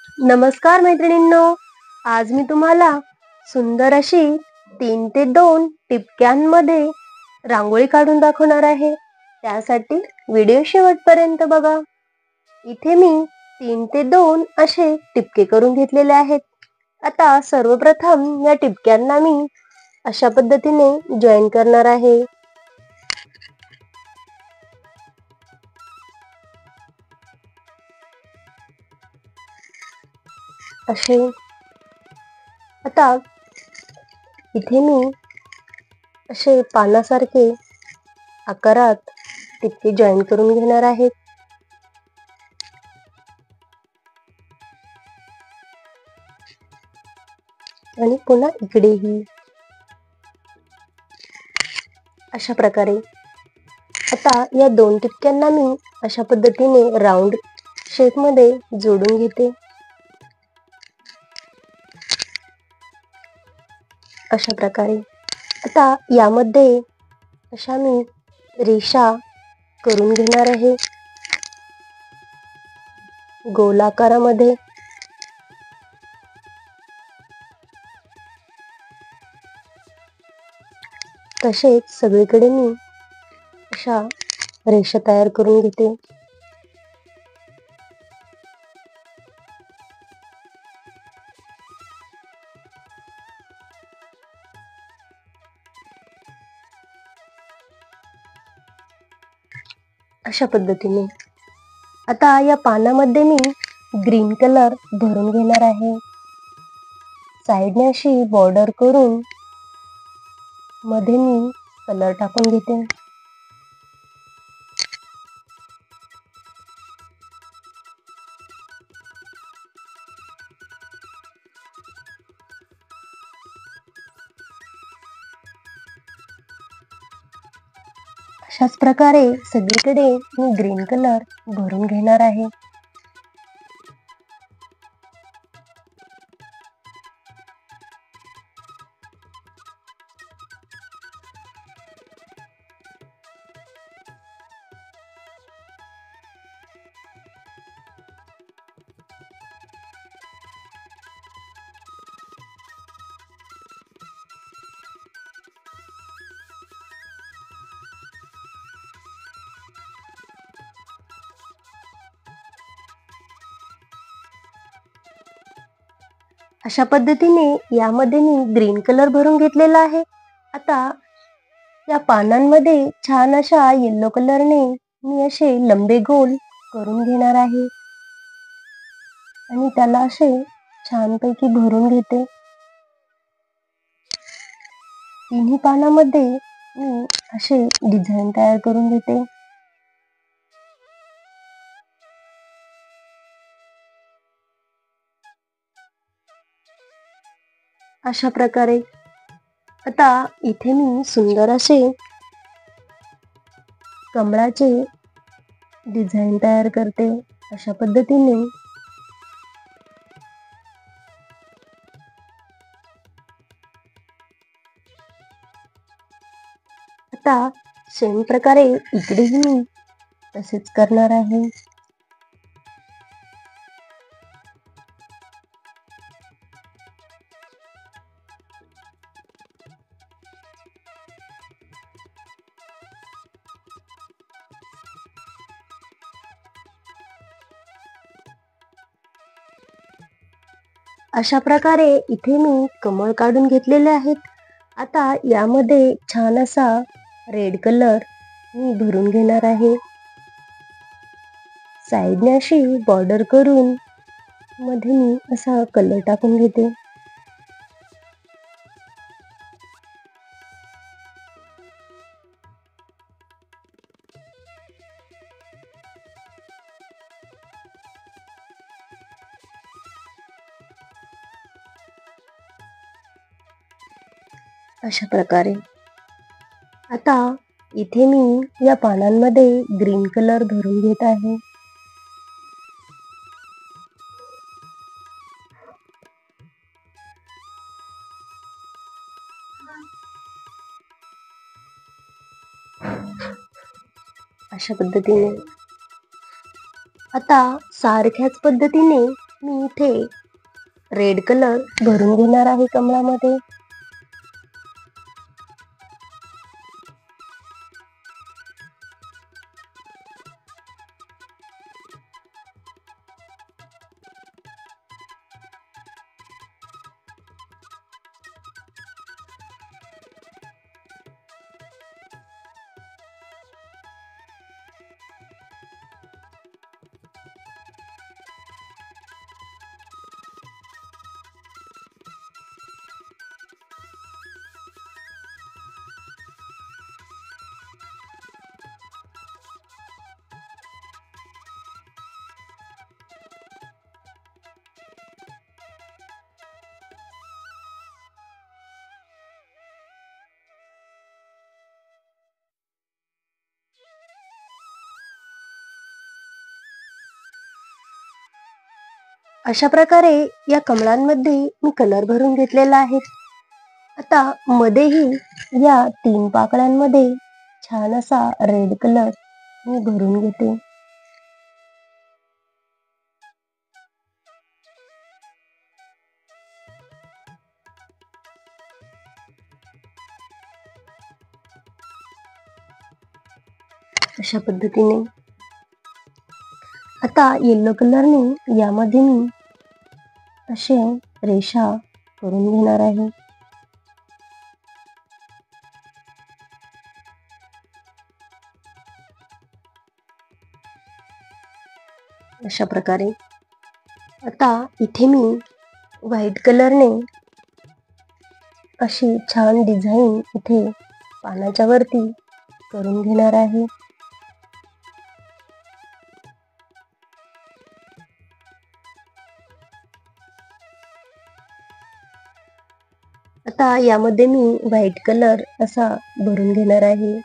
नमस्कार मैत्रिणींनो, आज मी तुम्हाला सुंदर अशी 3 ते 2 टिपक्यांमध्ये रांगोळी काढून दाखवणार आहे. त्यासाठी व्हिडिओ शेवटपर्यंत बघा. इथे मी 3 ते 2 असे टिपके करून घेतलेले आहेत. आता सर्वप्रथम या टिपक्यांना मी अशा पद्धतीने जॉईन करणार आहे. असे आता इथे मी असे पानासारखे आकारात टिपके जॉईन करून घेणार आहे. आणि पुन्हा इकडेही अशा प्रकारे. आता या 2 टिपक्यांना मी अशा पद्धतीने राऊंड शेप मध्ये जोडून घेते. अशा प्रकारे. आता यामध्ये अशा मी रेषा करून घेणार आहे गोलाकारामध्ये. तसेच सगळीकडे मी अशा रेषा तयार करून घेते. अशा पद्धतीने. आता या पानामध्ये मी ग्रीन कलर भरून घेणार आहे. साइडने अशी बॉर्डर करून मध्ये मी कलर टाकून घेते. अशाच प्रकारे सगळीकडे मी ग्रीन कलर भरून घेणार आहे. अशा पद्धतीने यामध्ये मी ग्रीन कलर भरून घेतलेला आहे. आता या पानांमध्ये छान अशा येलो कलरने मी असे लंबे गोल करून घेणार आहे आणि त्याला असे छानपैकी भरून घेते. तिन्ही पानामध्ये मी असे डिझाईन तयार करून घेते. अशा प्रकारे. आता इथे मी सुंदर असे कमळाचे डिझाईन तयार करते. अशा पद्धतीने. आता सेम प्रकारे इकडेही मी तसेच करणार आहे. अशा प्रकारे इथे मी कमळ काढून घेतलेले आहेत. आता यामध्ये छान असा रेड कलर मी भरून घेणार आहे. साइडने अशी बॉर्डर करून मध्ये मी असा कलर टाकून घेते. अशा प्रकारे. आता इथे मी या पानांमध्ये ग्रीन कलर भरून घेत आहे. अशा पद्धतीने. आता सारख्याच पद्धतीने मी इथे रेड कलर भरून घेणार आहे कमळामध्ये. अशा प्रकारे या कमळांमध्ये मी कलर भरून घेतलेला आहे. आता मध्येही या 3 पाकळ्यांमध्ये छान असा रेड कलर मी भरून घेते. अशा पद्धतीने आता येलो कलरने यामध्ये मी असे रेषा करून घेणार आहे. अशा प्रकारे आता इथे मी व्हाईट कलरने अशी छान डिझाईन इथे पानाच्या वरती करून घेणार आहे. आता यामध्ये मी व्हाईट कलर असा भरून घेणार आहे.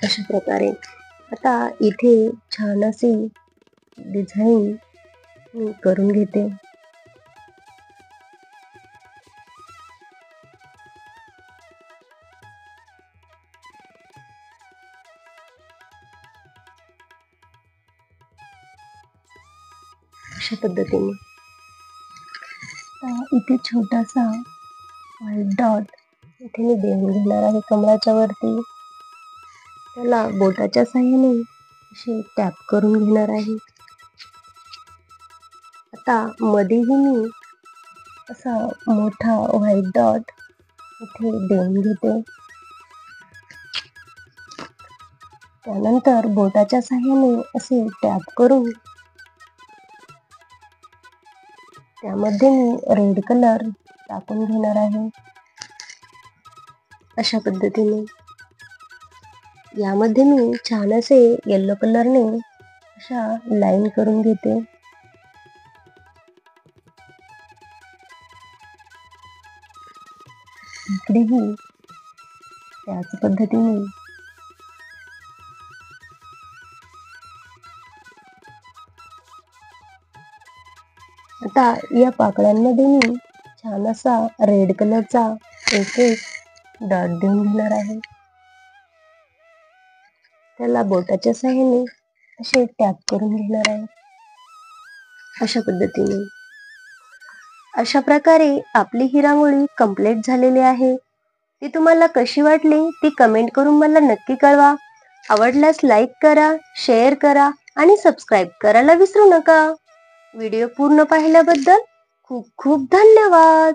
अशा प्रकारे आता इथे छान अशी डिझाईन मी करून घेते. अशा पद्धतीने इथे छोटासा व्हाईट डॉट इथे मी देऊन घेणार आहे कमळाच्या वरती. त्याला बोटाच्या साहाय्याने असे टॅप करून घेणार आहे. आता मध्येही मी असा मोठा व्हाईट डॉट इथे देऊन घेते. त्यानंतर बोटाच्या साहाय्याने असे टॅप करून त्यामध्ये मी रेड कलर टाकून घेणार आहे. अशा पद्धतीने यामध्ये मी छान असे येलो कलरने अशा लाईन करून घेते. इकडेही त्याच पद्धतीने आता या पाकळ्यांमध्ये मी छान असा रेड कलरचा एक डॉट देऊन घेणार आहे. त्याला बोटाच्या साहाय्याने असे टॅप करून घेणार आहे. अशा पद्धतीने अशा प्रकारे आपली ही रांगोळी कंप्लीट झालेली आहे. ती तुम्हाला कशी वाटली ती कमेंट करून मला नक्की कळवा. आवडल्यास लाईक करा, शेअर करा आणि सबस्क्राईब करायला विसरू नका. व्हिडिओ पूर्ण पाहिल्याबद्दल खूप खूप धन्यवाद.